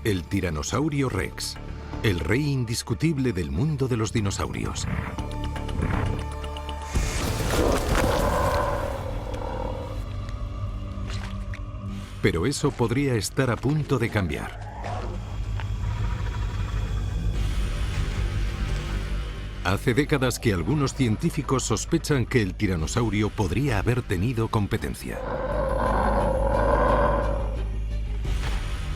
El Tiranosaurio Rex, el rey indiscutible del mundo de los dinosaurios. Pero eso podría estar a punto de cambiar. Hace décadas que algunos científicos sospechan que el tiranosaurio podría haber tenido competencia.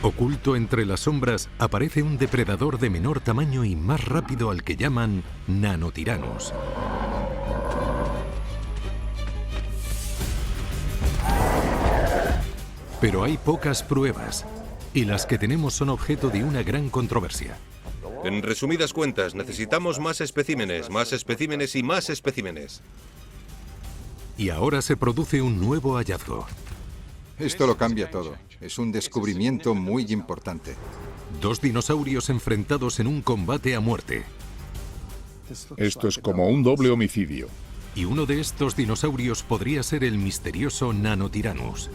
Oculto entre las sombras aparece un depredador de menor tamaño y más rápido al que llaman Nanotiranos. Pero hay pocas pruebas, y las que tenemos son objeto de una gran controversia. En resumidas cuentas, necesitamos más especímenes y más especímenes. Y ahora se produce un nuevo hallazgo. Esto lo cambia todo. Es un descubrimiento muy importante. Dos dinosaurios enfrentados en un combate a muerte. Esto es como un doble homicidio. Y uno de estos dinosaurios podría ser el misterioso Nanotirannus.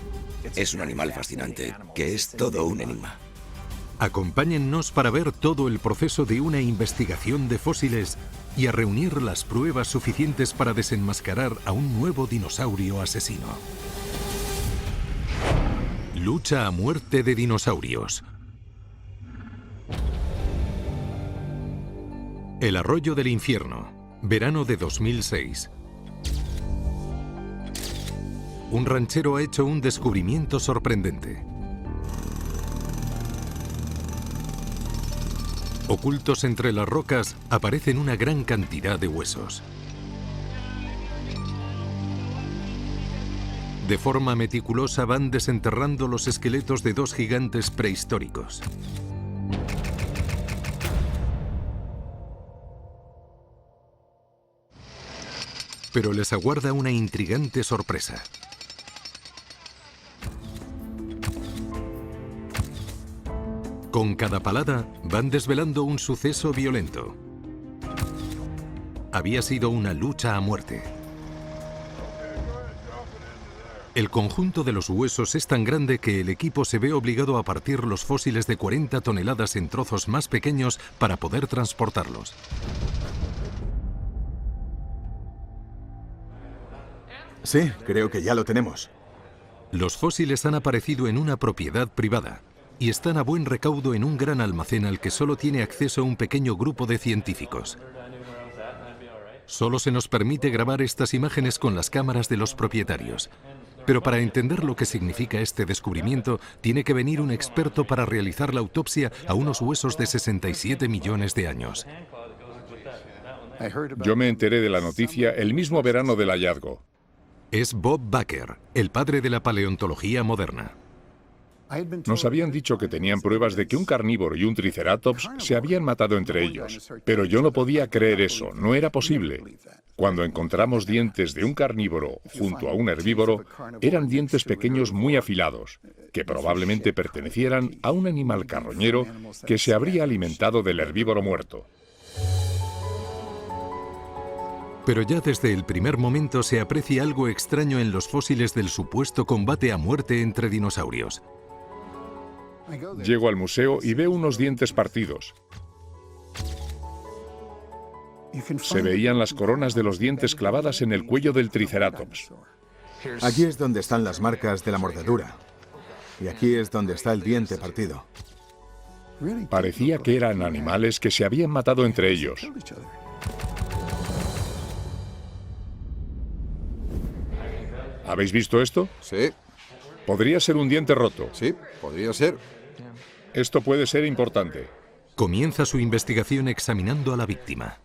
Es un animal fascinante, que es todo un enigma. Acompáñennos para ver todo el proceso de una investigación de fósiles y a reunir las pruebas suficientes para desenmascarar a un nuevo dinosaurio asesino. Lucha a muerte de dinosaurios. El arroyo del infierno, verano de 2006. Un ranchero ha hecho un descubrimiento sorprendente. Ocultos entre las rocas aparecen una gran cantidad de huesos. De forma meticulosa van desenterrando los esqueletos de dos gigantes prehistóricos. Pero les aguarda una intrigante sorpresa. Con cada palada van desvelando un suceso violento. Había sido una lucha a muerte. El conjunto de los huesos es tan grande que el equipo se ve obligado a partir los fósiles de 40 toneladas en trozos más pequeños para poder transportarlos. Sí, creo que ya lo tenemos. Los fósiles han aparecido en una propiedad privada y están a buen recaudo en un gran almacén al que solo tiene acceso un pequeño grupo de científicos. Solo se nos permite grabar estas imágenes con las cámaras de los propietarios. Pero para entender lo que significa este descubrimiento, tiene que venir un experto para realizar la autopsia a unos huesos de 67 millones de años. Yo me enteré de la noticia el mismo verano del hallazgo. Es Bob Baker, el padre de la paleontología moderna. Nos habían dicho que tenían pruebas de que un carnívoro y un triceratops se habían matado entre ellos, pero yo no podía creer eso, no era posible. Cuando encontramos dientes de un carnívoro junto a un herbívoro, eran dientes pequeños muy afilados, que probablemente pertenecieran a un animal carroñero que se habría alimentado del herbívoro muerto. Pero ya desde el primer momento se aprecia algo extraño en los fósiles del supuesto combate a muerte entre dinosaurios. Llego al museo y veo unos dientes partidos. Se veían las coronas de los dientes clavadas en el cuello del triceratops. Aquí es donde están las marcas de la mordedura. Y aquí es donde está el diente partido. Parecía que eran animales que se habían matado entre ellos. ¿Habéis visto esto? Sí, Podría ser un diente roto. sí, podría ser. Esto puede ser importante. Comienza su investigación examinando a la víctima.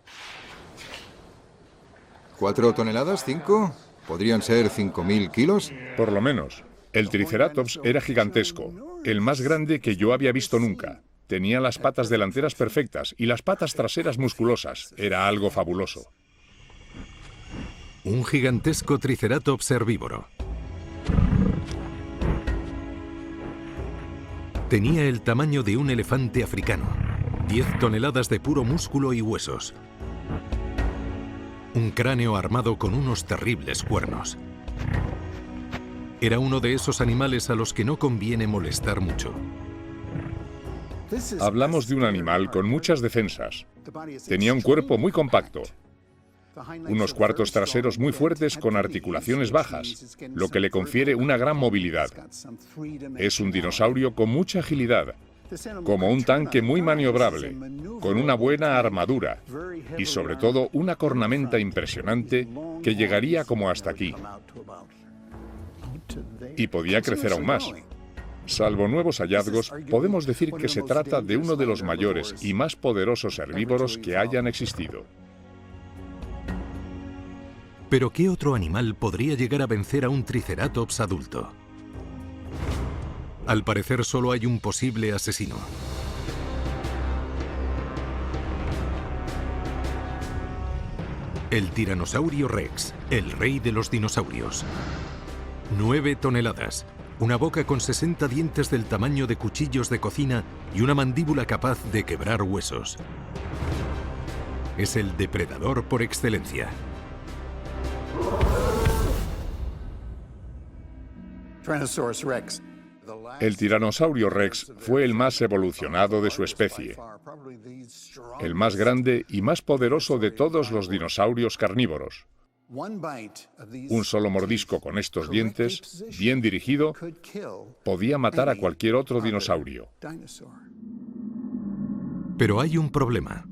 4 toneladas, 5. ¿Podrían ser 5.000 kilos? Por lo menos. El triceratops era gigantesco, el más grande que yo había visto nunca. Tenía las patas delanteras perfectas y las patas traseras musculosas. Era algo fabuloso. Un gigantesco triceratops herbívoro. Tenía el tamaño de un elefante africano. 10 toneladas de puro músculo y huesos. Un cráneo armado con unos terribles cuernos. Era uno de esos animales a los que no conviene molestar mucho. Hablamos de un animal con muchas defensas. Tenía un cuerpo muy compacto, unos cuartos traseros muy fuertes con articulaciones bajas, lo que le confiere una gran movilidad. Es un dinosaurio con mucha agilidad, como un tanque muy maniobrable, con una buena armadura y sobre todo una cornamenta impresionante que llegaría como hasta aquí. Y podía crecer aún más. Salvo nuevos hallazgos, podemos decir que se trata de uno de los mayores y más poderosos herbívoros que hayan existido. ¿Pero qué otro animal podría llegar a vencer a un Triceratops adulto? Al parecer solo hay un posible asesino. El Tiranosaurio Rex, el rey de los dinosaurios. 9 toneladas, una boca con 60 dientes del tamaño de cuchillos de cocina y una mandíbula capaz de quebrar huesos. Es el depredador por excelencia. El Tiranosaurio Rex fue el más evolucionado de su especie, el más grande y más poderoso de todos los dinosaurios carnívoros. Un solo mordisco con estos dientes, bien dirigido, podía matar a cualquier otro dinosaurio. Pero hay un problema.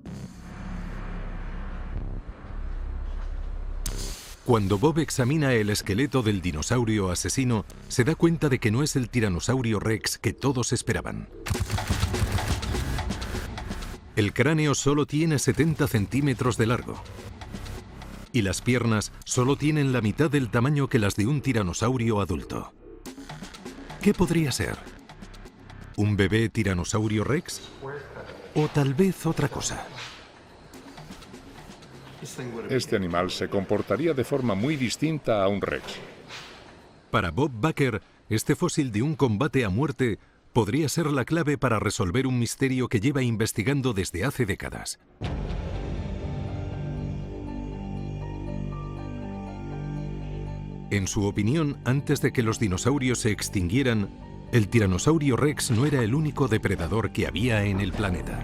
Cuando Bob examina el esqueleto del dinosaurio asesino, se da cuenta de que no es el Tiranosaurio Rex que todos esperaban. El cráneo solo tiene 70 centímetros de largo. Y las piernas solo tienen la mitad del tamaño que las de un tiranosaurio adulto. ¿Qué podría ser? ¿Un bebé Tiranosaurio Rex? ¿O tal vez otra cosa? Este animal se comportaría de forma muy distinta a un Rex. Para Bob Baker, este fósil de un combate a muerte podría ser la clave para resolver un misterio que lleva investigando desde hace décadas. En su opinión, antes de que los dinosaurios se extinguieran, el Tiranosaurio Rex no era el único depredador que había en el planeta.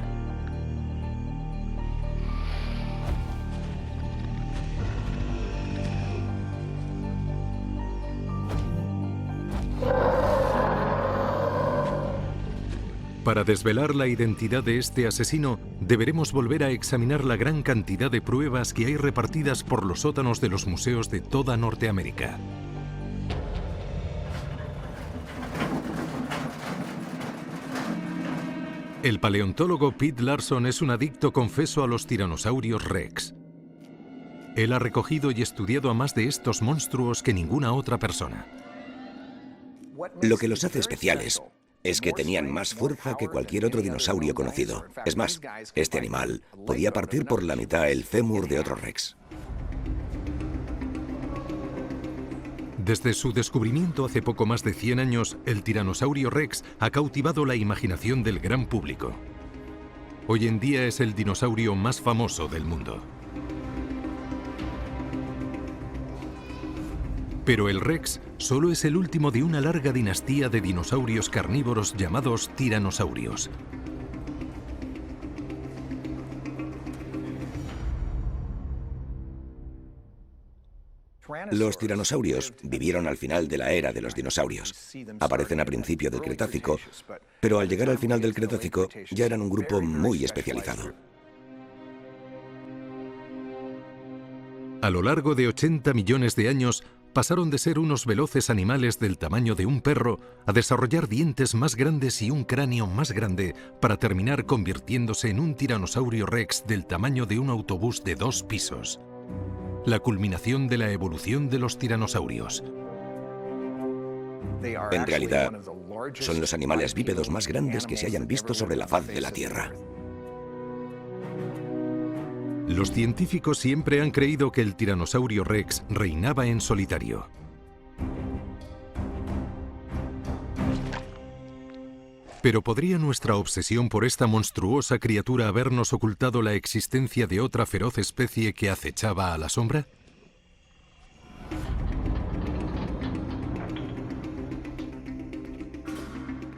Para desvelar la identidad de este asesino, deberemos volver a examinar la gran cantidad de pruebas que hay repartidas por los sótanos de los museos de toda Norteamérica. El paleontólogo Pete Larson es un adicto confeso a los tiranosaurios Rex. Él ha recogido y estudiado a más de estos monstruos que ninguna otra persona. Lo que los hace especiales es que tenían más fuerza que cualquier otro dinosaurio conocido. Es más, este animal podía partir por la mitad el fémur de otro Rex. Desde su descubrimiento hace poco más de 100 años, el Tiranosaurio Rex ha cautivado la imaginación del gran público. Hoy en día es el dinosaurio más famoso del mundo. Pero el Rex solo es el último de una larga dinastía de dinosaurios carnívoros llamados tiranosaurios. Los tiranosaurios vivieron al final de la era de los dinosaurios. Aparecen a principio del Cretácico, pero al llegar al final del Cretácico ya eran un grupo muy especializado. A lo largo de 80 millones de años, pasaron de ser unos veloces animales del tamaño de un perro a desarrollar dientes más grandes y un cráneo más grande para terminar convirtiéndose en un Tiranosaurio Rex del tamaño de un autobús de 2 pisos. La culminación de la evolución de los tiranosaurios. En realidad, son los animales bípedos más grandes que se hayan visto sobre la faz de la Tierra. Los científicos siempre han creído que el Tiranosaurio Rex reinaba en solitario. Pero ¿podría nuestra obsesión por esta monstruosa criatura habernos ocultado la existencia de otra feroz especie que acechaba a la sombra?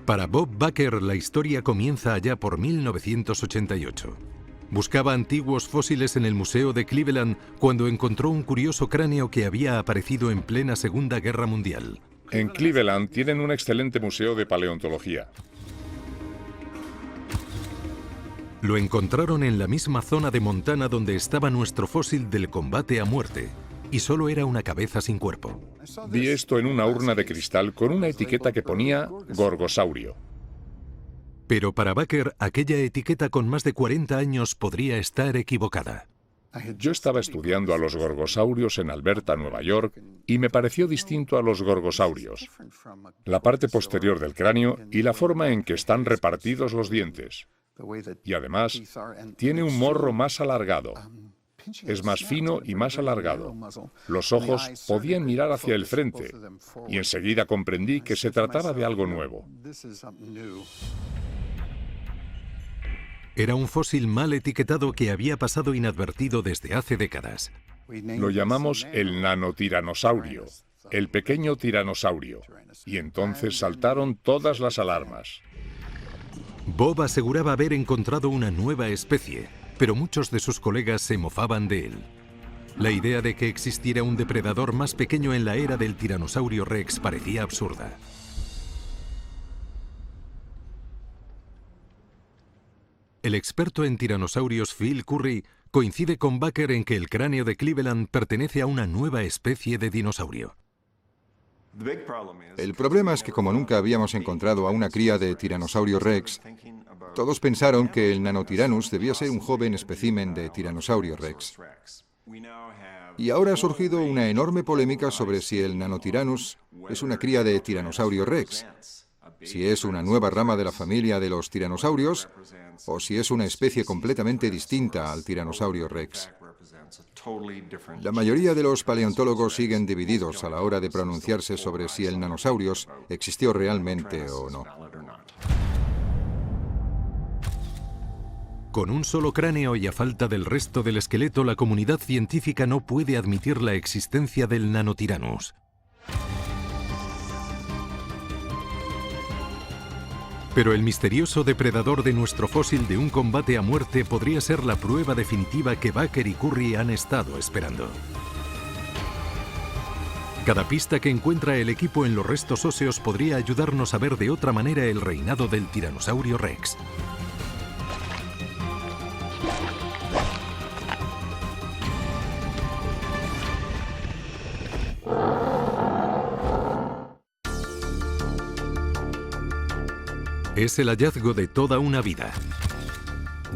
Para Bob Baker, la historia comienza allá por 1988. Buscaba antiguos fósiles en el Museo de Cleveland cuando encontró un curioso cráneo que había aparecido en plena Segunda Guerra Mundial. En Cleveland tienen un excelente museo de paleontología. Lo encontraron en la misma zona de Montana donde estaba nuestro fósil del combate a muerte, y solo era una cabeza sin cuerpo. Vi esto en una urna de cristal con una etiqueta que ponía Gorgosaurio. Pero para Baker, aquella etiqueta con más de 40 años podría estar equivocada. Yo estaba estudiando a los gorgosaurios en Alberta, Nueva York, y me pareció distinto a los gorgosaurios. La parte posterior del cráneo y la forma en que están repartidos los dientes. Y además, tiene un morro más alargado. Es más fino y más alargado. Los ojos podían mirar hacia el frente, y enseguida comprendí que se trataba de algo nuevo. Era un fósil mal etiquetado que había pasado inadvertido desde hace décadas. Lo llamamos el nanotiranosaurio, el pequeño tiranosaurio, y entonces saltaron todas las alarmas. Bob aseguraba haber encontrado una nueva especie, pero muchos de sus colegas se mofaban de él. La idea de que existiera un depredador más pequeño en la era del tiranosaurio Rex parecía absurda. El experto en tiranosaurios Phil Curry coincide con Baker en que el cráneo de Cleveland pertenece a una nueva especie de dinosaurio. El problema es que como nunca habíamos encontrado a una cría de tiranosaurio Rex, todos pensaron que el Nanotyrannus debía ser un joven espécimen de tiranosaurio Rex. Y ahora ha surgido una enorme polémica sobre si el Nanotyrannus es una cría de tiranosaurio Rex, si es una nueva rama de la familia de los tiranosaurios o si es una especie completamente distinta al tiranosaurio Rex. La mayoría de los paleontólogos siguen divididos a la hora de pronunciarse sobre si el Nanosaurios existió realmente o no. Con un solo cráneo y a falta del resto del esqueleto, la comunidad científica no puede admitir la existencia del Nanotyrannus. Pero el misterioso depredador de nuestro fósil de un combate a muerte podría ser la prueba definitiva que Baker y Curry han estado esperando. Cada pista que encuentra el equipo en los restos óseos podría ayudarnos a ver de otra manera el reinado del tiranosaurio Rex. Es el hallazgo de toda una vida.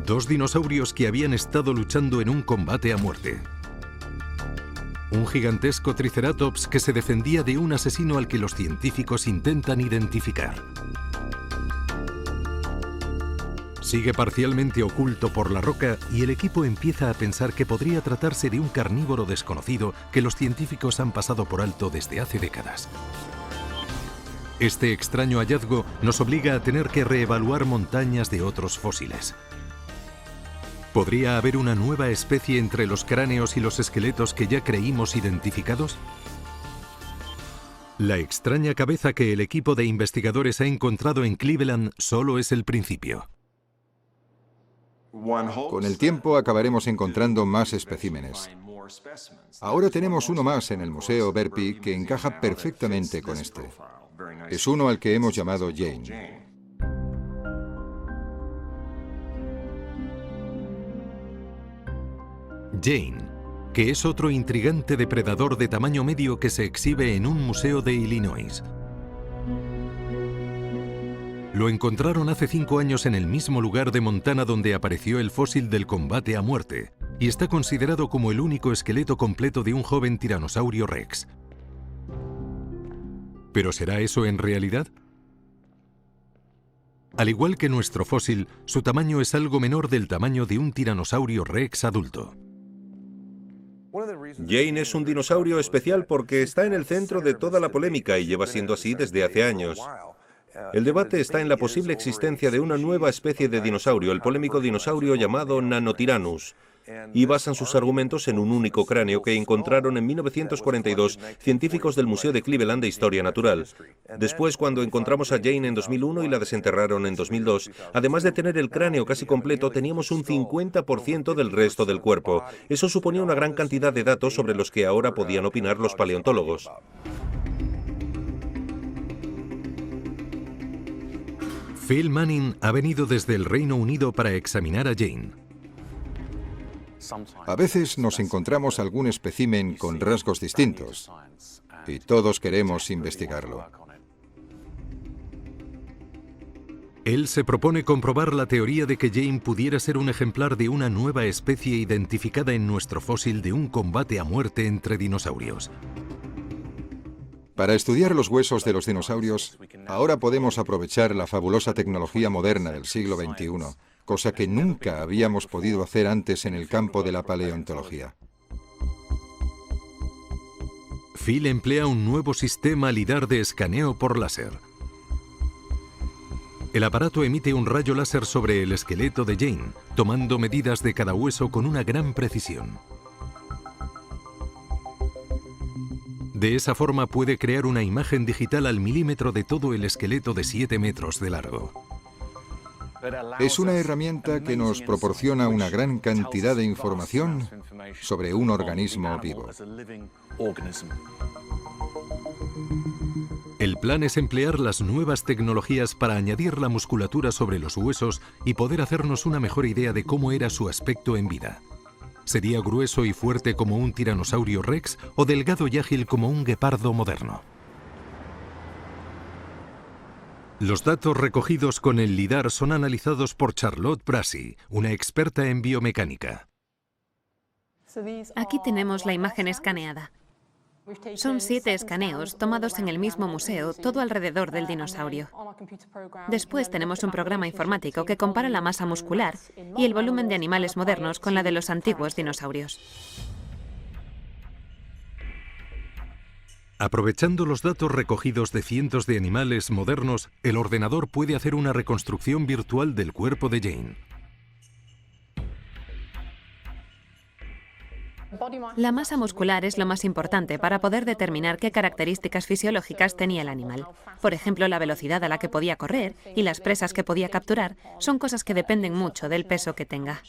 Dos dinosaurios que habían estado luchando en un combate a muerte. Un gigantesco triceratops que se defendía de un asesino al que los científicos intentan identificar. Sigue parcialmente oculto por la roca y el equipo empieza a pensar que podría tratarse de un carnívoro desconocido que los científicos han pasado por alto desde hace décadas. Este extraño hallazgo nos obliga a tener que reevaluar montañas de otros fósiles. ¿Podría haber una nueva especie entre los cráneos y los esqueletos que ya creímos identificados? La extraña cabeza que el equipo de investigadores ha encontrado en Cleveland solo es el principio. Con el tiempo acabaremos encontrando más especímenes. Ahora tenemos uno más en el Museo Verpi que encaja perfectamente con este. Es uno al que hemos llamado Jane. Jane, que es otro intrigante depredador de tamaño medio que se exhibe en un museo de Illinois. Lo encontraron hace 5 años en el mismo lugar de Montana donde apareció el fósil del combate a muerte, y está considerado como el único esqueleto completo de un joven tiranosaurio Rex. ¿Pero será eso en realidad? Al igual que nuestro fósil, su tamaño es algo menor del tamaño de un tiranosaurio Rex adulto. Jane es un dinosaurio especial porque está en el centro de toda la polémica y lleva siendo así desde hace años. El debate está en la posible existencia de una nueva especie de dinosaurio, el polémico dinosaurio llamado Nanotyrannus. y basan sus argumentos en un único cráneo que encontraron en 1942 científicos del Museo de Cleveland de Historia Natural. Después, cuando encontramos a Jane en 2001 y la desenterraron en 2002, además de tener el cráneo casi completo, teníamos un 50% del resto del cuerpo. Eso suponía una gran cantidad de datos sobre los que ahora podían opinar los paleontólogos. Phil Manning ha venido desde el Reino Unido para examinar a Jane. A veces nos encontramos algún espécimen con rasgos distintos y todos queremos investigarlo. Él se propone comprobar la teoría de que Jane pudiera ser un ejemplar de una nueva especie identificada en nuestro fósil de un combate a muerte entre dinosaurios. Para estudiar los huesos de los dinosaurios, ahora podemos aprovechar la fabulosa tecnología moderna del siglo XXI, cosa que nunca habíamos podido hacer antes en el campo de la paleontología. Phil emplea un nuevo sistema LIDAR de escaneo por láser. El aparato emite un rayo láser sobre el esqueleto de Jane, tomando medidas de cada hueso con una gran precisión. De esa forma puede crear una imagen digital al milímetro de todo el esqueleto de 7 metros de largo. Es una herramienta que nos proporciona una gran cantidad de información sobre un organismo vivo. El plan es emplear las nuevas tecnologías para añadir la musculatura sobre los huesos y poder hacernos una mejor idea de cómo era su aspecto en vida. ¿Sería grueso y fuerte como un tiranosaurio rex o delgado y ágil como un guepardo moderno? Los datos recogidos con el LIDAR son analizados por Charlotte Brasi, una experta en biomecánica. Aquí tenemos la imagen escaneada. Son 7 escaneos tomados en el mismo museo, todo alrededor del dinosaurio. Después tenemos un programa informático que compara la masa muscular y el volumen de animales modernos con la de los antiguos dinosaurios. Aprovechando los datos recogidos de cientos de animales modernos, el ordenador puede hacer una reconstrucción virtual del cuerpo de Jane. La masa muscular es lo más importante para poder determinar qué características fisiológicas tenía el animal. Por ejemplo, la velocidad a la que podía correr y las presas que podía capturar son cosas que dependen mucho del peso que tenga.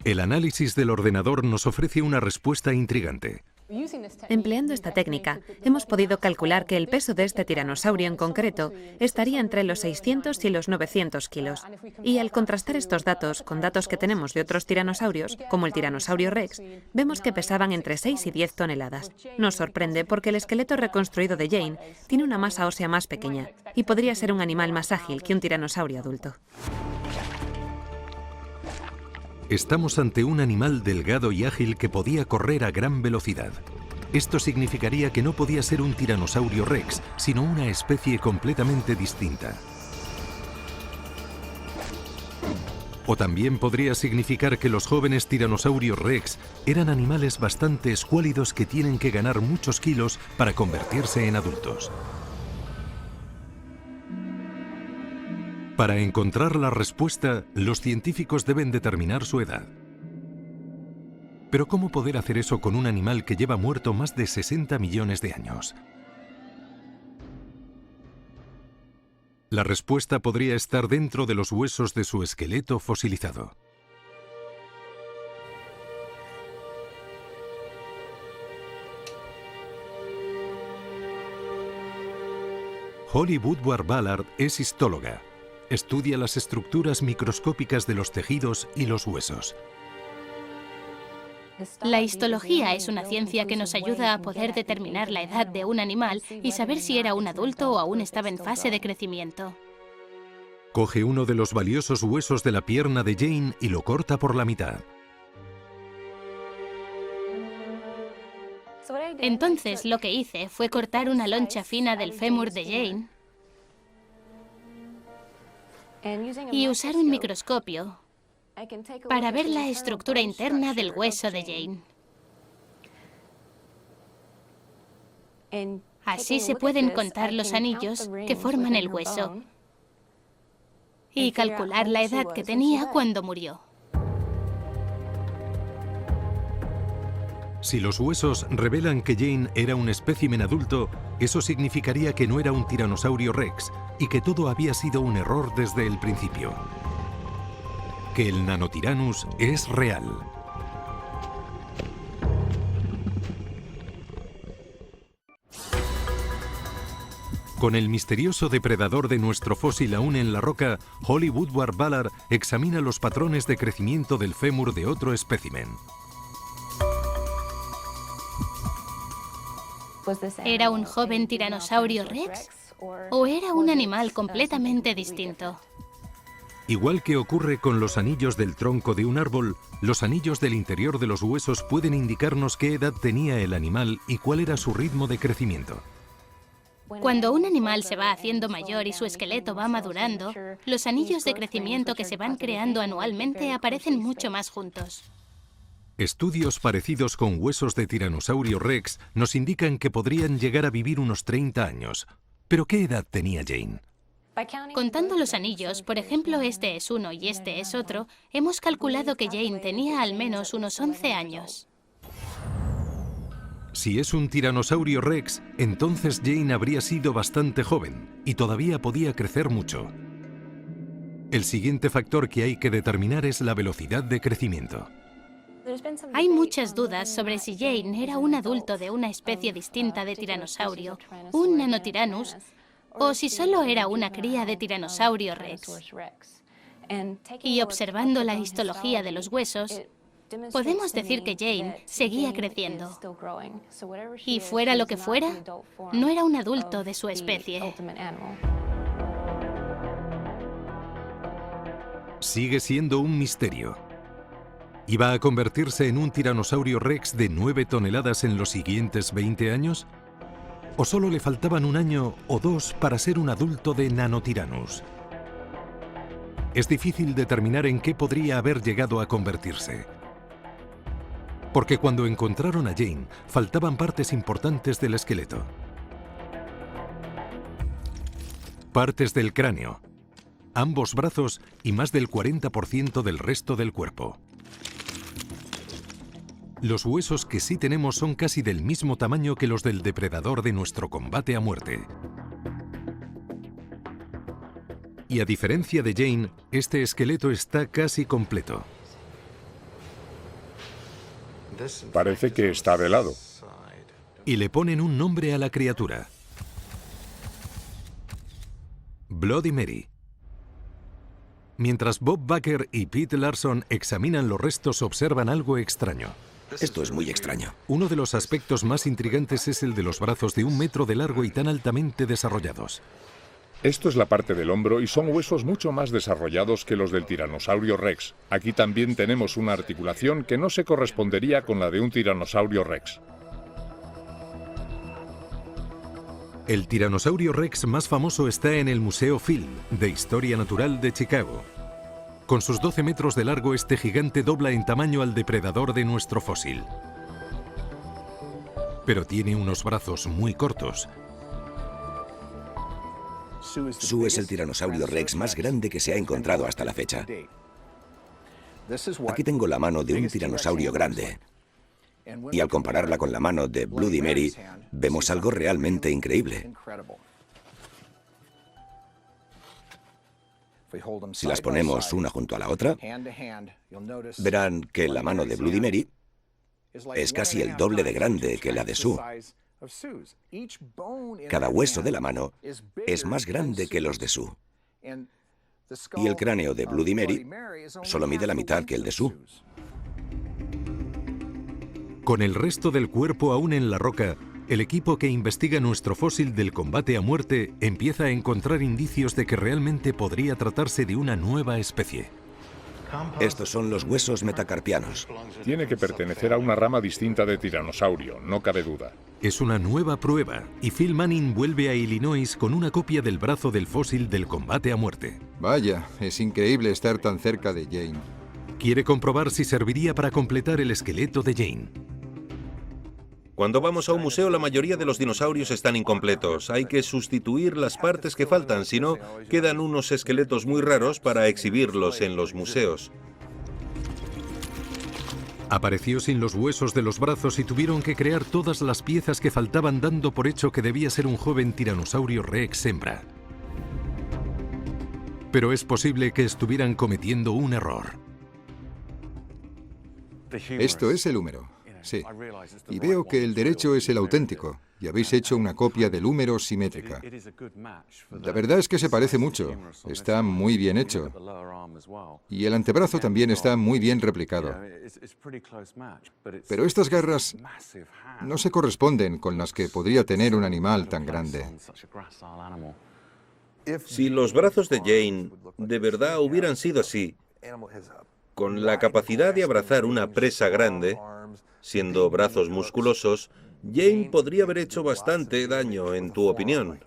El análisis del ordenador nos ofrece una respuesta intrigante. Empleando esta técnica, hemos podido calcular que el peso de este tiranosaurio en concreto estaría entre los 600 y los 900 kilos. Y al contrastar estos datos con datos que tenemos de otros tiranosaurios, como el tiranosaurio rex, vemos que pesaban entre 6 y 10 toneladas. Nos sorprende porque el esqueleto reconstruido de Jane tiene una masa ósea más pequeña y podría ser un animal más ágil que un tiranosaurio adulto. Estamos ante un animal delgado y ágil que podía correr a gran velocidad. Esto significaría que no podía ser un tiranosaurio rex, sino una especie completamente distinta. O también podría significar que los jóvenes tiranosaurios rex eran animales bastante escuálidos que tienen que ganar muchos kilos para convertirse en adultos. Para encontrar la respuesta, los científicos deben determinar su edad. Pero ¿cómo poder hacer eso con un animal que lleva muerto más de 60 millones de años? La respuesta podría estar dentro de los huesos de su esqueleto fosilizado. Holly Woodward-Ballard es históloga. Estudia las estructuras microscópicas de los tejidos y los huesos. La histología es una ciencia que nos ayuda a poder determinar la edad de un animal y saber si era un adulto o aún estaba en fase de crecimiento. Coge uno de los valiosos huesos de la pierna de Jane y lo corta por la mitad. Entonces lo que hice fue cortar una loncha fina del fémur de Jane y usar un microscopio para ver la estructura interna del hueso de Jane. Así se pueden contar los anillos que forman el hueso y calcular la edad que tenía cuando murió. Si los huesos revelan que Jane era un espécimen adulto, eso significaría que no era un tiranosaurio rex y que todo había sido un error desde el principio. Que el Nanotyrannus es real. Con el misterioso depredador de nuestro fósil aún en la roca, Holly Woodward Ballard examina los patrones de crecimiento del fémur de otro espécimen. ¿Era un joven tiranosaurio rex? ¿O era un animal completamente distinto? Igual que ocurre con los anillos del tronco de un árbol, los anillos del interior de los huesos pueden indicarnos qué edad tenía el animal y cuál era su ritmo de crecimiento. Cuando un animal se va haciendo mayor y su esqueleto va madurando, los anillos de crecimiento que se van creando anualmente aparecen mucho más juntos. Estudios parecidos con huesos de tiranosaurio rex nos indican que podrían llegar a vivir unos 30 años. ¿Pero qué edad tenía Jane? Contando los anillos, por ejemplo, este es uno y este es otro, hemos calculado que Jane tenía al menos unos 11 años. Si es un tiranosaurio rex, entonces Jane habría sido bastante joven y todavía podía crecer mucho. El siguiente factor que hay que determinar es la velocidad de crecimiento. Hay muchas dudas sobre si Jane era un adulto de una especie distinta de tiranosaurio, un Nanotyrannus, o si solo era una cría de tiranosaurio rex. Y observando la histología de los huesos, podemos decir que Jane seguía creciendo. Y fuera lo que fuera, no era un adulto de su especie. Sigue siendo un misterio. ¿Iba a convertirse en un tiranosaurio rex de 9 toneladas en los siguientes 20 años? ¿O solo le faltaban un año o dos para ser un adulto de Nanotyrannus? Es difícil determinar en qué podría haber llegado a convertirse. Porque cuando encontraron a Jane, faltaban partes importantes del esqueleto. Partes del cráneo, ambos brazos y más del 40% del resto del cuerpo. Los huesos que sí tenemos son casi del mismo tamaño que los del depredador de nuestro combate a muerte. Y a diferencia de Jane, este esqueleto está casi completo. Parece que está de lado. Y le ponen un nombre a la criatura. Bloody Mary. Mientras Bob Baker y Pete Larson examinan los restos, observan algo extraño. Esto es muy extraño. Uno de los aspectos más intrigantes es el de los brazos de 1 metro de largo y tan altamente desarrollados. Esto es la parte del hombro y son huesos mucho más desarrollados que los del tiranosaurio rex. Aquí también tenemos una articulación que no se correspondería con la de un tiranosaurio rex. El tiranosaurio rex más famoso está en el Museo Field de Historia Natural de Chicago. Con sus 12 metros de largo, este gigante dobla en tamaño al depredador de nuestro fósil. Pero tiene unos brazos muy cortos. Sue es el tiranosaurio rex más grande que se ha encontrado hasta la fecha. Aquí tengo la mano de un tiranosaurio grande. Y al compararla con la mano de Bloody Mary, vemos algo realmente increíble. Si las ponemos una junto a la otra, verán que la mano de Bloody Mary es casi el doble de grande que la de Sue. Cada hueso de la mano es más grande que los de Sue. Y el cráneo de Bloody Mary solo mide la mitad que el de Sue. Con el resto del cuerpo aún en la roca, el equipo que investiga nuestro fósil del combate a muerte empieza a encontrar indicios de que realmente podría tratarse de una nueva especie. Estos son los huesos metacarpianos. Tiene que pertenecer a una rama distinta de tiranosaurio, no cabe duda. Es una nueva prueba, y Phil Manning vuelve a Illinois con una copia del brazo del fósil del combate a muerte. Vaya, es increíble estar tan cerca de Jane. Quiere comprobar si serviría para completar el esqueleto de Jane. Cuando vamos a un museo, la mayoría de los dinosaurios están incompletos. Hay que sustituir las partes que faltan, si no, quedan unos esqueletos muy raros para exhibirlos en los museos. Apareció sin los huesos de los brazos y tuvieron que crear todas las piezas que faltaban, dando por hecho que debía ser un joven tiranosaurio rex hembra. Pero es posible que estuvieran cometiendo un error. Esto es el húmero, sí. Y veo que el derecho es el auténtico, y habéis hecho una copia del húmero simétrica. La verdad es que se parece mucho, está muy bien hecho. Y el antebrazo también está muy bien replicado. Pero estas garras no se corresponden con las que podría tener un animal tan grande. Si los brazos de Jane de verdad hubieran sido así, con la capacidad de abrazar una presa grande, siendo brazos musculosos, Jane podría haber hecho bastante daño, en tu opinión.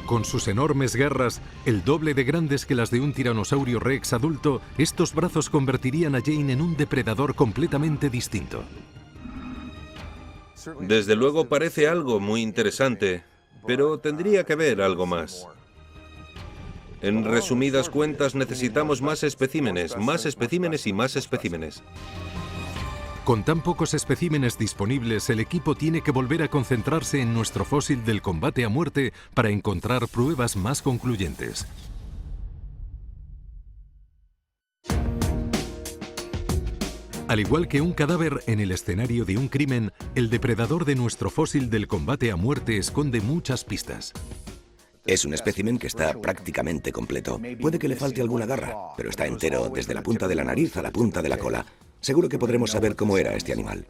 Con sus enormes garras, el doble de grandes que las de un tiranosaurio rex adulto, estos brazos convertirían a Jane en un depredador completamente distinto. Desde luego parece algo muy interesante, pero tendría que haber algo más. En resumidas cuentas, necesitamos más especímenes y más especímenes. Con tan pocos especímenes disponibles, el equipo tiene que volver a concentrarse en nuestro fósil del combate a muerte para encontrar pruebas más concluyentes. Al igual que un cadáver en el escenario de un crimen, el depredador de nuestro fósil del combate a muerte esconde muchas pistas. Es un espécimen que está prácticamente completo. Puede que le falte alguna garra, pero está entero desde la punta de la nariz a la punta de la cola. Seguro que podremos saber cómo era este animal.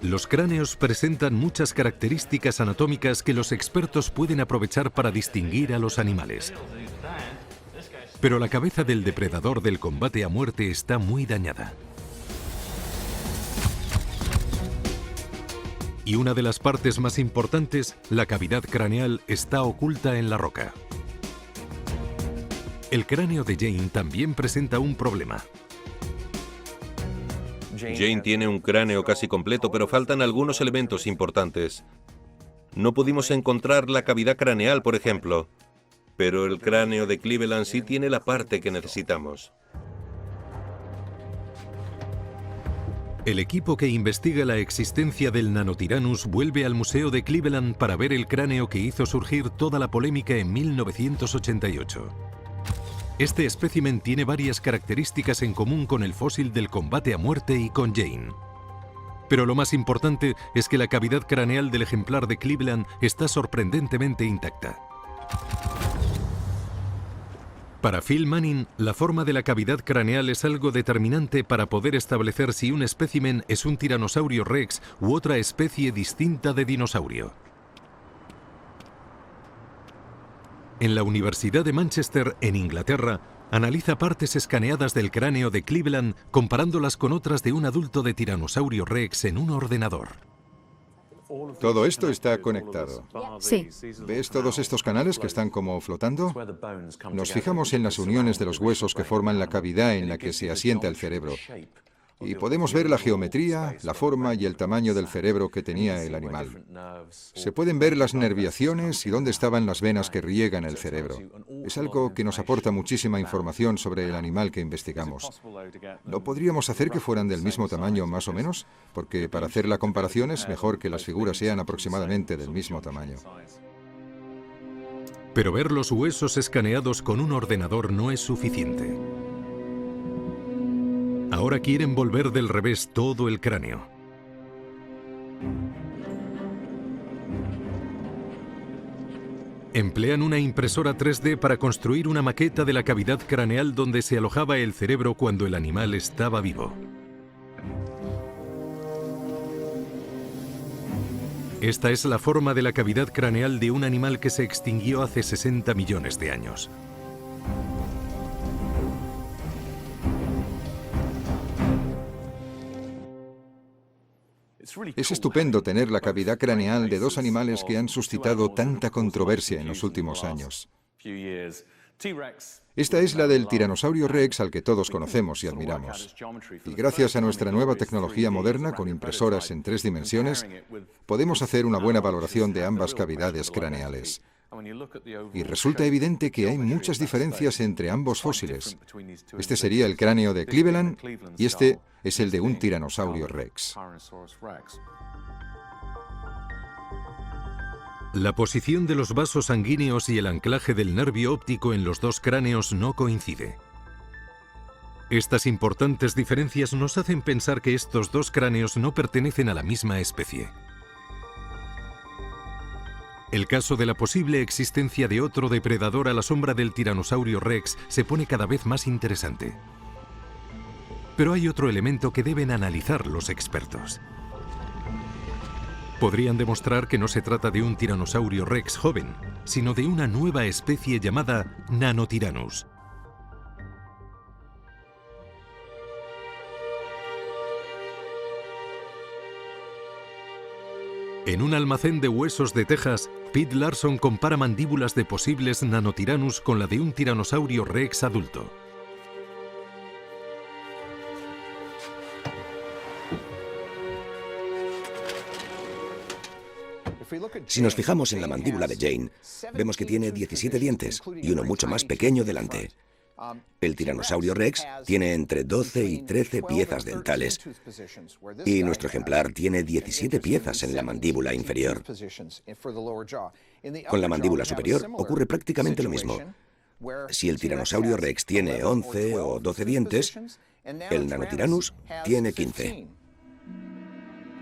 Los cráneos presentan muchas características anatómicas que los expertos pueden aprovechar para distinguir a los animales. Pero la cabeza del depredador del combate a muerte está muy dañada. Y una de las partes más importantes, la cavidad craneal, está oculta en la roca. El cráneo de Jane también presenta un problema. Jane tiene un cráneo casi completo, pero faltan algunos elementos importantes. No pudimos encontrar la cavidad craneal, por ejemplo, pero el cráneo de Cleveland sí tiene la parte que necesitamos. El equipo que investiga la existencia del Nanotyrannus vuelve al Museo de Cleveland para ver el cráneo que hizo surgir toda la polémica en 1988. Este espécimen tiene varias características en común con el fósil del combate a muerte y con Jane. Pero lo más importante es que la cavidad craneal del ejemplar de Cleveland está sorprendentemente intacta. Para Phil Manning, la forma de la cavidad craneal es algo determinante para poder establecer si un espécimen es un tiranosaurio rex u otra especie distinta de dinosaurio. En la Universidad de Manchester, en Inglaterra, analiza partes escaneadas del cráneo de Cleveland comparándolas con otras de un adulto de tiranosaurio rex en un ordenador. Todo esto está conectado. Sí. ¿Ves todos estos canales que están como flotando? Nos fijamos en las uniones de los huesos que forman la cavidad en la que se asienta el cerebro. Y podemos ver la geometría, la forma y el tamaño del cerebro que tenía el animal. Se pueden ver las nerviaciones y dónde estaban las venas que riegan el cerebro. Es algo que nos aporta muchísima información sobre el animal que investigamos. ¿No podríamos hacer que fueran del mismo tamaño más o menos? Porque para hacer la comparación es mejor que las figuras sean aproximadamente del mismo tamaño. Pero ver los huesos escaneados con un ordenador no es suficiente. Ahora quieren volver del revés todo el cráneo. Emplean una impresora 3D para construir una maqueta de la cavidad craneal donde se alojaba el cerebro cuando el animal estaba vivo. Esta es la forma de la cavidad craneal de un animal que se extinguió hace 60 millones de años. Es estupendo tener la cavidad craneal de dos animales que han suscitado tanta controversia en los últimos años. Esta es la del tiranosaurio rex al que todos conocemos y admiramos. Y gracias a nuestra nueva tecnología moderna con impresoras en 3 dimensiones, podemos hacer una buena valoración de ambas cavidades craneales. Y resulta evidente que hay muchas diferencias entre ambos fósiles. Este sería el cráneo de Cleveland y este es el de un tiranosaurio rex. La posición de los vasos sanguíneos y el anclaje del nervio óptico en los dos cráneos no coincide. Estas importantes diferencias nos hacen pensar que estos dos cráneos no pertenecen a la misma especie. El caso de la posible existencia de otro depredador a la sombra del tiranosaurio rex se pone cada vez más interesante. Pero hay otro elemento que deben analizar los expertos. Podrían demostrar que no se trata de un tiranosaurio rex joven, sino de una nueva especie llamada Nanotyrannus. En un almacén de huesos de Texas, Pete Larson compara mandíbulas de posibles Nanotyrannus con la de un tiranosaurio rex adulto. Si nos fijamos en la mandíbula de Jane, vemos que tiene 17 dientes y uno mucho más pequeño delante. El tiranosaurio rex tiene entre 12 y 13 piezas dentales y nuestro ejemplar tiene 17 piezas en la mandíbula inferior. Con la mandíbula superior ocurre prácticamente lo mismo. Si el tiranosaurio rex tiene 11 o 12 dientes, el Nanotyrannus tiene 15.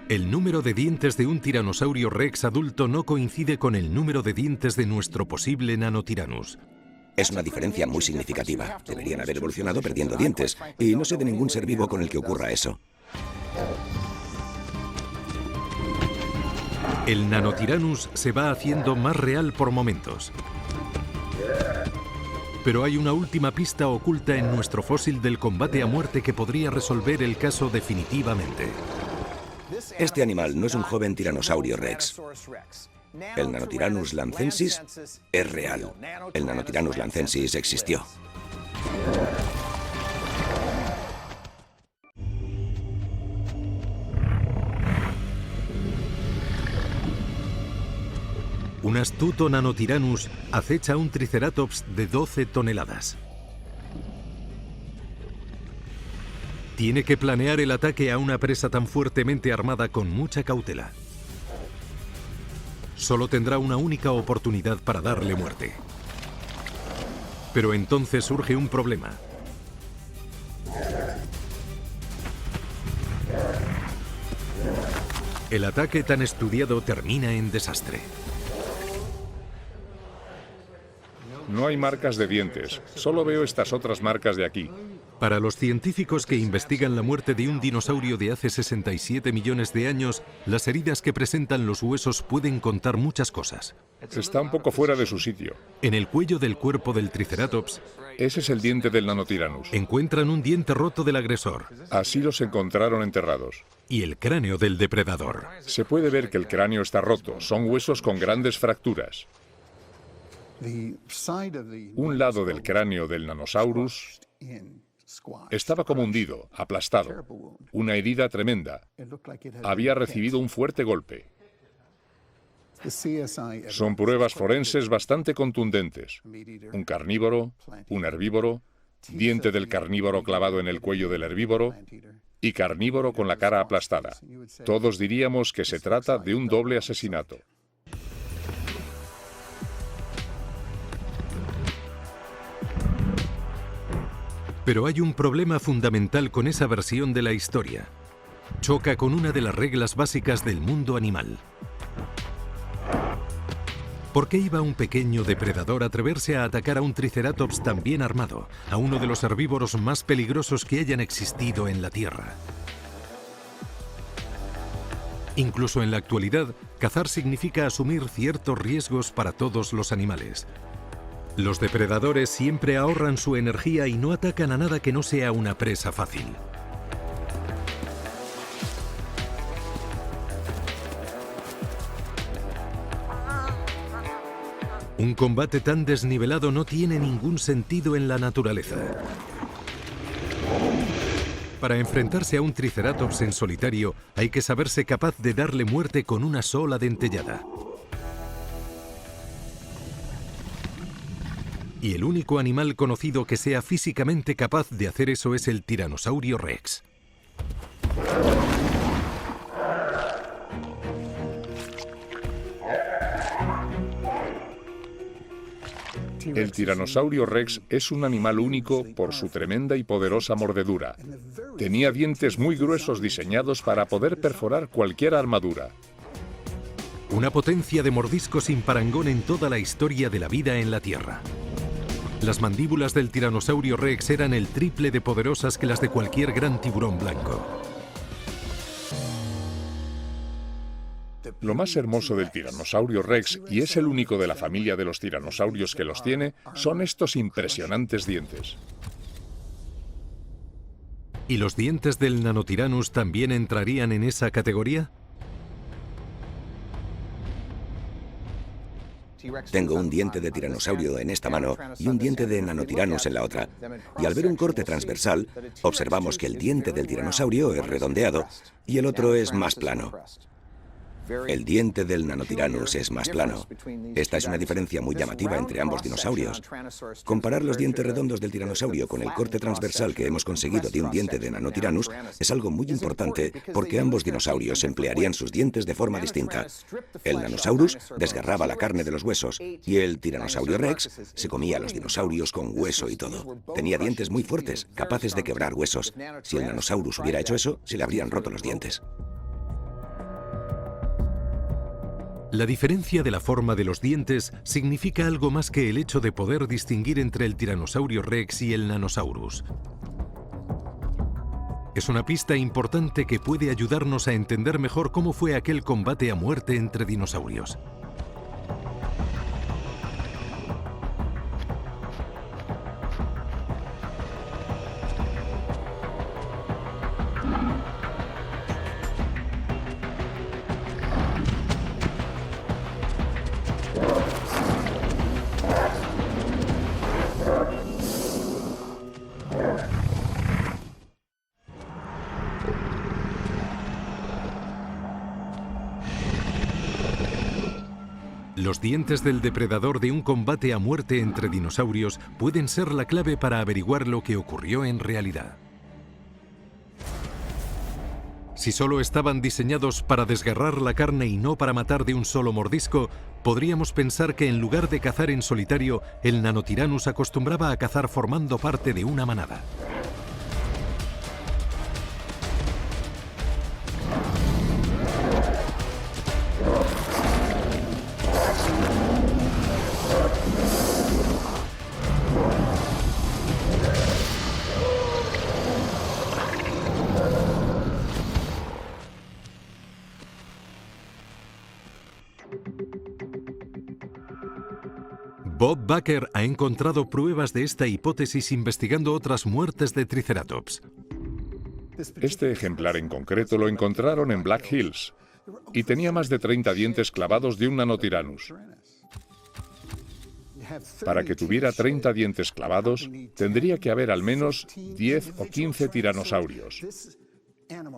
El número de dientes de un tiranosaurio rex adulto no coincide con el número de dientes de nuestro posible Nanotyrannus. Es una diferencia muy significativa. Deberían haber evolucionado perdiendo dientes, y no sé de ningún ser vivo con el que ocurra eso. El Nanotyrannus se va haciendo más real por momentos. Pero hay una última pista oculta en nuestro fósil del combate a muerte que podría resolver el caso definitivamente. Este animal no es un joven tiranosaurio rex. El Nanotyrannus lancensis es real. El Nanotyrannus lancensis existió. Un astuto Nanotyrannus acecha un Triceratops de 12 toneladas. Tiene que planear el ataque a una presa tan fuertemente armada con mucha cautela. Solo tendrá una única oportunidad para darle muerte. Pero entonces surge un problema. El ataque tan estudiado termina en desastre. No hay marcas de dientes, solo veo estas otras marcas de aquí. Para los científicos que investigan la muerte de un dinosaurio de hace 67 millones de años, las heridas que presentan los huesos pueden contar muchas cosas. Está un poco fuera de su sitio. En el cuello del cuerpo del Triceratops, ese es el diente del Nanotyrannus. Encuentran un diente roto del agresor. Así los encontraron enterrados. Y el cráneo del depredador. Se puede ver que el cráneo está roto, son huesos con grandes fracturas. Un lado del cráneo del Nanosaurus estaba como hundido, aplastado. Una herida tremenda. Había recibido un fuerte golpe. Son pruebas forenses bastante contundentes. Un carnívoro, un herbívoro, diente del carnívoro clavado en el cuello del herbívoro y carnívoro con la cara aplastada. Todos diríamos que se trata de un doble asesinato. Pero hay un problema fundamental con esa versión de la historia. Choca con una de las reglas básicas del mundo animal. ¿Por qué iba un pequeño depredador a atreverse a atacar a un Triceratops tan bien armado, a uno de los herbívoros más peligrosos que hayan existido en la Tierra? Incluso en la actualidad, cazar significa asumir ciertos riesgos para todos los animales. Los depredadores siempre ahorran su energía y no atacan a nada que no sea una presa fácil. Un combate tan desnivelado no tiene ningún sentido en la naturaleza. Para enfrentarse a un Triceratops en solitario, hay que saberse capaz de darle muerte con una sola dentellada. Y el único animal conocido que sea físicamente capaz de hacer eso es el Tiranosaurio Rex. El Tiranosaurio Rex es un animal único por su tremenda y poderosa mordedura. Tenía dientes muy gruesos diseñados para poder perforar cualquier armadura. Una potencia de mordisco sin parangón en toda la historia de la vida en la Tierra. Las mandíbulas del Tiranosaurio Rex eran el triple de poderosas que las de cualquier gran tiburón blanco. Lo más hermoso del Tiranosaurio Rex, y es el único de la familia de los tiranosaurios que los tiene, son estos impresionantes dientes. ¿Y los dientes del Nanotyrannus también entrarían en esa categoría? Tengo un diente de tiranosaurio en esta mano y un diente de Nanotyrannus en la otra. Y al ver un corte transversal, observamos que el diente del tiranosaurio es redondeado y el otro es más plano. El diente del Nanotyrannus es más plano. Esta es una diferencia muy llamativa entre ambos dinosaurios. Comparar los dientes redondos del tiranosaurio con el corte transversal que hemos conseguido de un diente de Nanotyrannus es algo muy importante porque ambos dinosaurios emplearían sus dientes de forma distinta. El Nanosaurus desgarraba la carne de los huesos y el Tiranosaurio Rex se comía a los dinosaurios con hueso y todo. Tenía dientes muy fuertes, capaces de quebrar huesos. Si el Nanosaurus hubiera hecho eso, se le habrían roto los dientes. La diferencia de la forma de los dientes significa algo más que el hecho de poder distinguir entre el Tiranosaurio Rex y el Nanosaurus. Es una pista importante que puede ayudarnos a entender mejor cómo fue aquel combate a muerte entre dinosaurios. Los dientes del depredador de un combate a muerte entre dinosaurios pueden ser la clave para averiguar lo que ocurrió en realidad. Si solo estaban diseñados para desgarrar la carne y no para matar de un solo mordisco, podríamos pensar que en lugar de cazar en solitario, el Nanotyrannus acostumbraba a cazar formando parte de una manada. Bob Baker ha encontrado pruebas de esta hipótesis investigando otras muertes de Triceratops. Este ejemplar en concreto lo encontraron en Black Hills y tenía más de 30 dientes clavados de un Nanotyrannus. Para que tuviera 30 dientes clavados, tendría que haber al menos 10 o 15 tiranosaurios.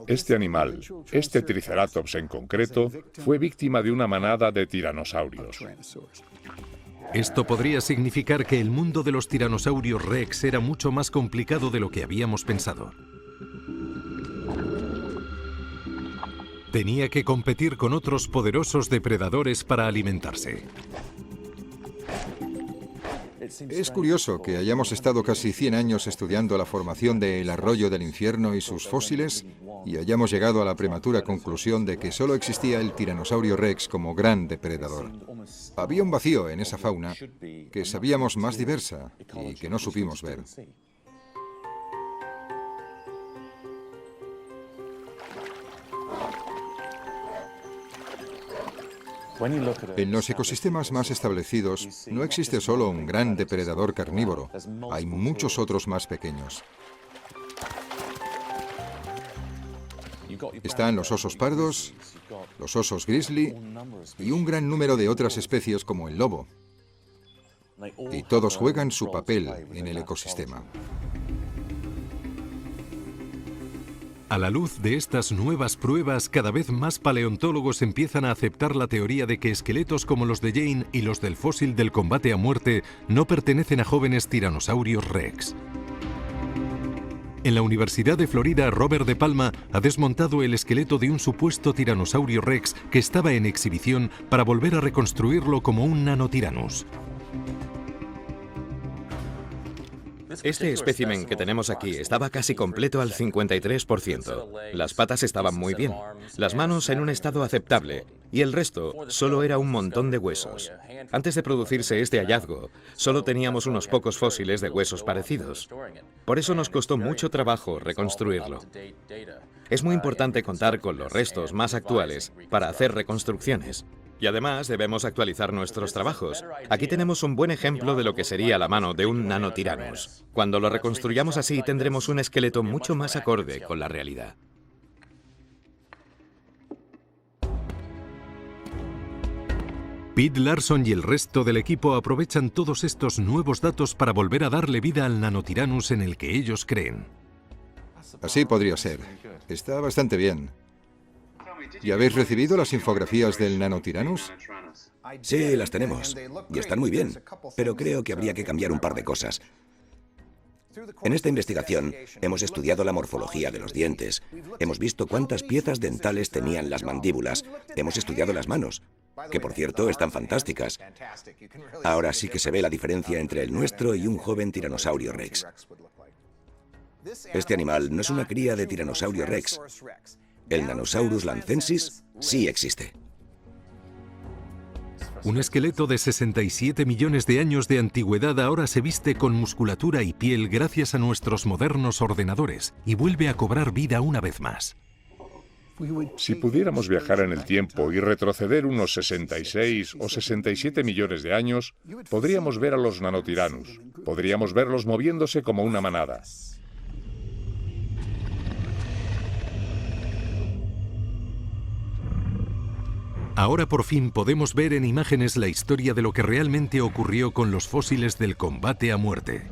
Este animal, este Triceratops en concreto, fue víctima de una manada de tiranosaurios. Esto podría significar que el mundo de los tiranosaurios Rex era mucho más complicado de lo que habíamos pensado. Tenía que competir con otros poderosos depredadores para alimentarse. Es curioso que hayamos estado casi 100 años estudiando la formación del arroyo del infierno y sus fósiles y hayamos llegado a la prematura conclusión de que solo existía el Tiranosaurio Rex como gran depredador. Había un vacío en esa fauna que sabíamos más diversa y que no supimos ver. En los ecosistemas más establecidos no existe solo un gran depredador carnívoro, hay muchos otros más pequeños. Están los osos pardos, los osos grizzly y un gran número de otras especies como el lobo. Y todos juegan su papel en el ecosistema. A la luz de estas nuevas pruebas, cada vez más paleontólogos empiezan a aceptar la teoría de que esqueletos como los de Jane y los del fósil del combate a muerte no pertenecen a jóvenes tiranosaurios rex. En la Universidad de Florida, Robert De Palma ha desmontado el esqueleto de un supuesto tiranosaurio rex que estaba en exhibición para volver a reconstruirlo como un Nanotyrannus. Este espécimen que tenemos aquí estaba casi completo al 53%. Las patas estaban muy bien, las manos en un estado aceptable y el resto solo era un montón de huesos. Antes de producirse este hallazgo, solo teníamos unos pocos fósiles de huesos parecidos. Por eso nos costó mucho trabajo reconstruirlo. Es muy importante contar con los restos más actuales para hacer reconstrucciones. Y además debemos actualizar nuestros trabajos. Aquí tenemos un buen ejemplo de lo que sería la mano de un Nanotyrannus. Cuando lo reconstruyamos así, tendremos un esqueleto mucho más acorde con la realidad. Pete Larson y el resto del equipo aprovechan todos estos nuevos datos para volver a darle vida al Nanotyrannus en el que ellos creen. Así podría ser. Está bastante bien. ¿Y habéis recibido las infografías del Nanotyrannus? Sí, las tenemos. Y están muy bien. Pero creo que habría que cambiar un par de cosas. En esta investigación hemos estudiado la morfología de los dientes. Hemos visto cuántas piezas dentales tenían las mandíbulas. Hemos estudiado las manos, que por cierto están fantásticas. Ahora sí que se ve la diferencia entre el nuestro y un joven tiranosaurio rex. Este animal no es una cría de tiranosaurio rex. El Nanosaurus lancensis sí existe. Un esqueleto de 67 millones de años de antigüedad ahora se viste con musculatura y piel gracias a nuestros modernos ordenadores y vuelve a cobrar vida una vez más. Si pudiéramos viajar en el tiempo y retroceder unos 66 o 67 millones de años, podríamos ver a los Nanotyrannus. Podríamos verlos moviéndose como una manada. Ahora por fin podemos ver en imágenes la historia de lo que realmente ocurrió con los fósiles del combate a muerte.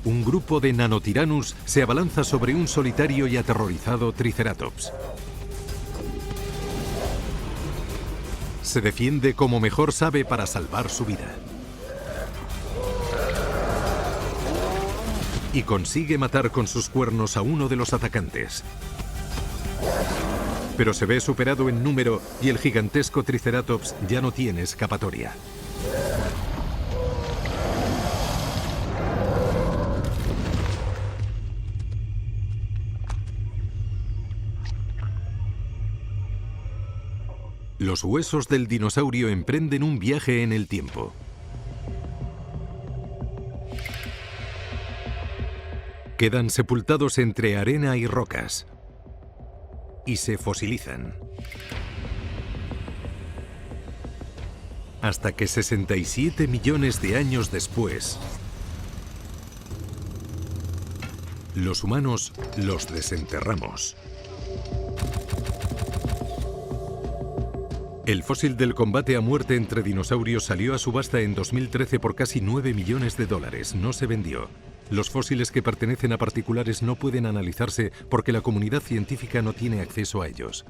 Un grupo de Nanotyrannus se abalanza sobre un solitario y aterrorizado Triceratops. Se defiende como mejor sabe para salvar su vida. Y consigue matar con sus cuernos a uno de los atacantes. Pero se ve superado en número y el gigantesco Triceratops ya no tiene escapatoria. Los huesos del dinosaurio emprenden un viaje en el tiempo. Quedan sepultados entre arena y rocas. Y se fosilizan. Hasta que 67 millones de años después, los humanos los desenterramos. El fósil del combate a muerte entre dinosaurios salió a subasta en 2013 por casi 9 millones de dólares. No se vendió. Los fósiles que pertenecen a particulares no pueden analizarse porque la comunidad científica no tiene acceso a ellos.